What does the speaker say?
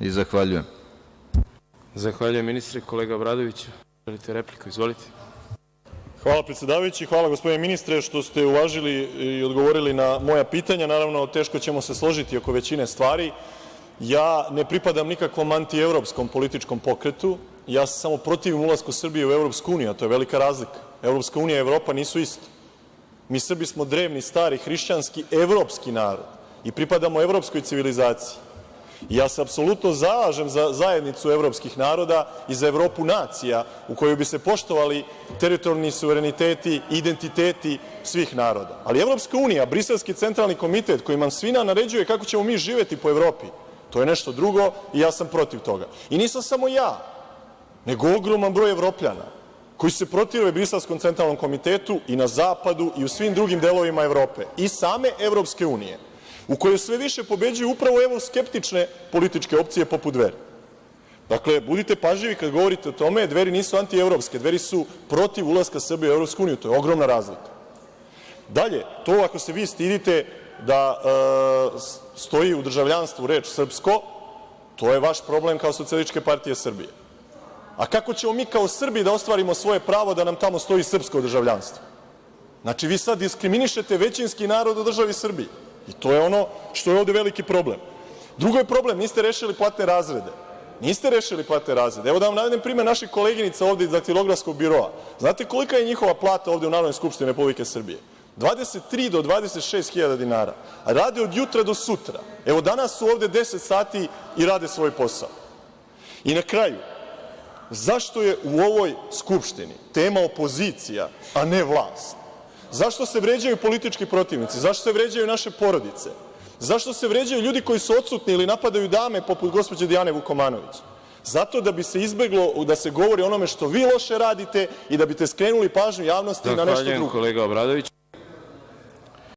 i zahvaljujem. Zahvaljujem, ministre. Kolega Obradović, želite repliku? Izvolite. Hvala, predsedavajući. Hvala, gospodine ministre, što ste uvažili i odgovorili na moja pitanja. Naravno, teško ćemo se složiti oko većine stvari. Ja ne pripadam nikakvom antievropskom političkom pokretu. Ja se samo protivim ulasku Srbije u Evropsku uniju, a to je velika razlika. Evropska unija i Evropa nisu isto. Mi Srbi smo drevni, stari, hrišćanski, evropski narod i pripadamo evropskoj civilizaciji. Ja se apsolutno zalažem za zajednicu evropskih naroda i za Evropu nacija u kojoj bi se poštovali teritorijalni suvereniteti i identiteti svih naroda. Ali Evropska unija, Briselski centralni komitet koji nam svima naređuje kako ćemo mi živeti po Evropi, to je nešto drugo i ja sam protiv toga. I nisam samo ja, nego ogroman broj Evropljana koji se protive Briselskom centralnom komitetu i na zapadu i u svim drugim delovima Evrope i same Evropske unije, u kojoj sve više pobeđuju upravo evroskeptične političke opcije poput Dveri. Dakle, budite pažljivi kad govorite o tome, Dveri nisu antievropske, Dveri su protiv ulaska Srbije u Evropsku uniju, to je ogromna razlika. Dalje, to ako se vi stidite da stoji u državljanstvu reč srpsko, to je vaš problem kao Socijalističke partije Srbije. A kako ćemo mi kao Srbi da ostvarimo svoje pravo da nam tamo stoji srpsko državljanstvo? Znači, vi sad diskriminišete većinski narod u državi Srbiji. I to je ono što je ovde veliki problem. Drugo je problem, niste rešili platne razrede. Niste rešili platne razrede. Evo da vam navedem primer naših koleginica ovde iz daktilografskog biroa. Znate kolika je njihova plata ovde u Narodnoj skupštini Republike Srbije? 23 do 26 hiljada dinara. A rade od jutra do sutra. Evo danas su ovde 10 sati i rade svoj posao. I na kraju, zašto je u ovoj Skupštini tema opozicija, a ne vlast? Zašto se vređaju politički protivnici? Zašto se vređaju naše porodice? Zašto se vređaju ljudi koji su odsutni ili napadaju dame poput gospođe Dijane Vukomanović? Zato da bi se izbeglo da se govori o onome što vi loše radite i da biste skrenuli pažnju javnosti na nešto drugo. Zahvaljujem, kolega Obradović.